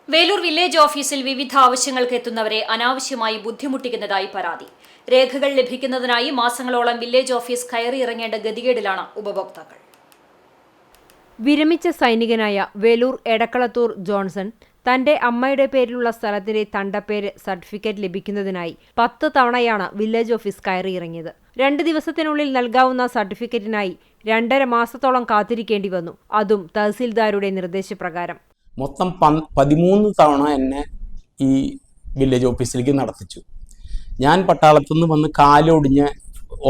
Velur village ഓഫീസിൽ വിവിധ ആവശ്യങ്ങൾക്ക് എത്തുന്നവരെ അനാവശ്യമായി ബുദ്ധിമുട്ടിക്കുന്നതായി പരാതി. രേഖകൾ ലഭിക്കുന്നതിനായി മാസങ്ങളോളം വില്ലേജ് ഓഫീസ് കയറിയിറങ്ങേണ്ട ഗതികേടിലാണ് ഉപഭോക്താക്കൾ. വിരമിച്ച സൈനികനായ വേലൂർ എടക്കളത്തൂർ ജോൺസൺ തന്റെ അമ്മയുടെ പേരിലുള്ള സ്ഥലത്തിന്റെ തണ്ടപ്പേര് സർട്ടിഫിക്കറ്റ് ലഭിക്കുന്നതിനായി 10 തവണയാണ് വില്ലേജ് ഓഫീസ് കയറിയിറങ്ങിയത്. 2 ദിവസത്തിനുള്ളിൽ നൽകാവുന്ന സർട്ടിഫിക്കറ്റിനായി 2.5 മാസത്തോളം കാത്തിരിക്കേണ്ടി വന്നു, അതും തഹസിൽദാരുടെ നിർദ്ദേശപ്രകാരം. മൊത്തം 13 തവണ എന്നെ ഈ വില്ലേജ് ഓഫീസിലേക്ക് നടത്തിച്ചു. ഞാൻ പട്ടാളത്തുനിന്ന് വന്ന് കാലൊടിഞ്ഞ്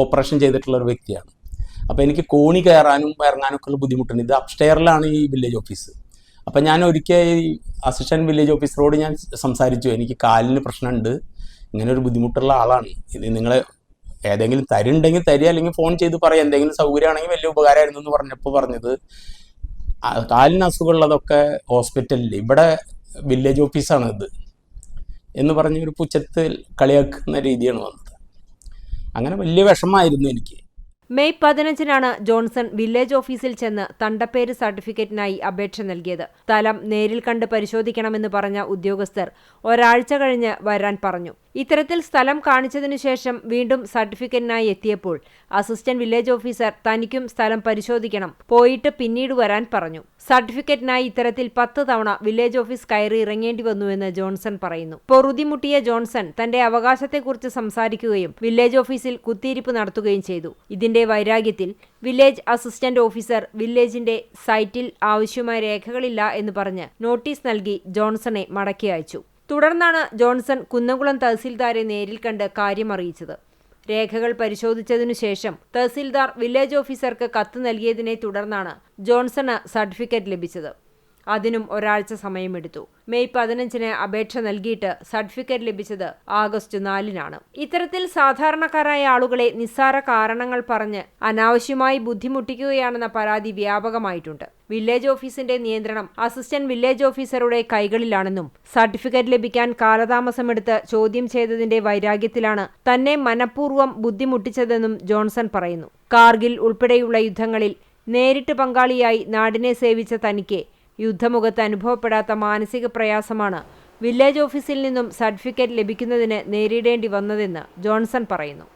ഓപ്പറേഷൻ ചെയ്തിട്ടുള്ള ഒരു വ്യക്തിയാണ്. അപ്പോൾ എനിക്ക് കോണി കയറാനും ഇറങ്ങാനൊക്കെ ഉള്ള ബുദ്ധിമുട്ടുണ്ട്. ഇത് അപ്സ്റ്റെയറിലാണ് ഈ വില്ലേജ് ഓഫീസ്. അപ്പം ഞാൻ ഒരിക്കൽ ഈ അസിസ്റ്റൻറ്റ് വില്ലേജ് ഓഫീസറോട് ഞാൻ സംസാരിച്ചു, എനിക്ക് കാലിന് പ്രശ്നമുണ്ട്, ഇങ്ങനെ ഒരു ബുദ്ധിമുട്ടുള്ള ആളാണ്, ഇത് നിങ്ങൾ ഏതെങ്കിലും തരുന്നുണ്ടെങ്കിൽ തരിക, അല്ലെങ്കിൽ ഫോൺ ചെയ്ത് പറയാം, എന്തെങ്കിലും സൗകര്യമാണെങ്കിൽ വലിയ ഉപകാരമായിരുന്നു എന്ന് പറഞ്ഞപ്പോൾ പറഞ്ഞത് കാലിന് അസുഖമുള്ളതൊക്കെ ഹോസ്പിറ്റലിൽ, ഇവിടെ വില്ലേജ് ഓഫീസാണ് ഇത് എന്ന് പറഞ്ഞ് ഒരു പുച്ഛത്തിൽ കളിയാക്കുന്ന രീതിയാണ് വന്നത്. അങ്ങനെ വലിയ വിഷമമായിരുന്നു എനിക്ക്. മെയ് 15-നാണ് ജോൺസൺ വില്ലേജ് ഓഫീസിൽ ചെന്ന് തണ്ടപ്പേര് സർട്ടിഫിക്കറ്റിനായി അപേക്ഷ നൽകിയത്. സ്ഥലം നേരിൽ കണ്ട് പരിശോധിക്കണമെന്ന് പറഞ്ഞ ഉദ്യോഗസ്ഥർ ഒരാഴ്ച കഴിഞ്ഞ് വരാൻ പറഞ്ഞു. ഇത്തരത്തിൽ സ്ഥലം കാണിച്ചതിനു ശേഷം വീണ്ടും സർട്ടിഫിക്കറ്റിനായി എത്തിയപ്പോൾ അസിസ്റ്റന്റ് വില്ലേജ് ഓഫീസർ തനിക്കും സ്ഥലം പരിശോധിക്കണം, പോയിട്ട് പിന്നീട് വരാൻ പറഞ്ഞു. സർട്ടിഫിക്കറ്റിനായി ഇത്തരത്തിൽ 10 തവണ വില്ലേജ് ഓഫീസ് കയറി ഇറങ്ങേണ്ടി വന്നുവെന്ന് ജോൺസൺ പറയുന്നു. പൊറുതിമുട്ടിയ ജോൺസൺ തന്റെ അവകാശത്തെക്കുറിച്ച് സംസാരിക്കുകയും വില്ലേജ് ഓഫീസിൽ കുത്തിയിരിപ്പ് നടത്തുകയും ചെയ്തു. ഇതിന്റെ വൈരാഗ്യത്തിൽ വില്ലേജ് അസിസ്റ്റന്റ് ഓഫീസർ വില്ലേജിന്റെ സൈറ്റിൽ ആവശ്യമായ രേഖകളില്ല എന്ന് പറഞ്ഞ് നോട്ടീസ് നൽകി ജോൺസണെ മടക്കി അയച്ചു. തുടർന്നാണ് ജോൺസൺ കുന്നംകുളം തഹസിൽദാരെ നേരിൽ കണ്ട് കാര്യം അറിയിച്ചത്. രേഖകൾ പരിശോധിച്ചതിനു ശേഷം തഹസിൽദാർ വില്ലേജ് ഓഫീസർക്ക് കത്ത് നൽകിയതിനെ തുടർന്നാണ് ജോൺസണ് സർട്ടിഫിക്കറ്റ് ലഭിച്ചത്. അതിനും ഒരാഴ്ച സമയമെടുത്തു. മെയ് 15-ന് അപേക്ഷ നൽകിയിട്ട് സർട്ടിഫിക്കറ്റ് ലഭിച്ചത് ആഗസ്റ്റ് 4-നാണ്. ഇത്തരത്തിൽ സാധാരണക്കാരായ ആളുകളെ നിസ്സാര കാരണങ്ങൾ പറഞ്ഞ് അനാവശ്യമായി ബുദ്ധിമുട്ടിക്കുകയാണെന്ന പരാതി വ്യാപകമായിട്ടുണ്ട്. വില്ലേജ് ഓഫീസിന്റെ നിയന്ത്രണം അസിസ്റ്റന്റ് വില്ലേജ് ഓഫീസറുടെ കൈകളിലാണെന്നും സർട്ടിഫിക്കറ്റ് ലഭിക്കാൻ കാലതാമസമെടുത്ത് ചോദ്യം ചെയ്തതിന്റെ വൈരാഗ്യത്തിലാണ് തന്നെ മനഃപൂർവ്വം ബുദ്ധിമുട്ടിച്ചതെന്നും ജോൺസൺ പറയുന്നു. കാർഗിൽ ഉൾപ്പെടെയുള്ള യുദ്ധങ്ങളിൽ നേരിട്ട് പങ്കാളിയായി നാടിനെ സേവിച്ച തനിക്ക് യുദ്ധമുഖത്ത് അനുഭവപ്പെടാത്ത മാനസിക പ്രയാസമാണ് വില്ലേജ് ഓഫീസിൽ നിന്നും സർട്ടിഫിക്കറ്റ് ലഭിക്കുന്നതിന് നേരിടേണ്ടി വന്നതെന്ന് ജോൺസൺ പറയുന്നു.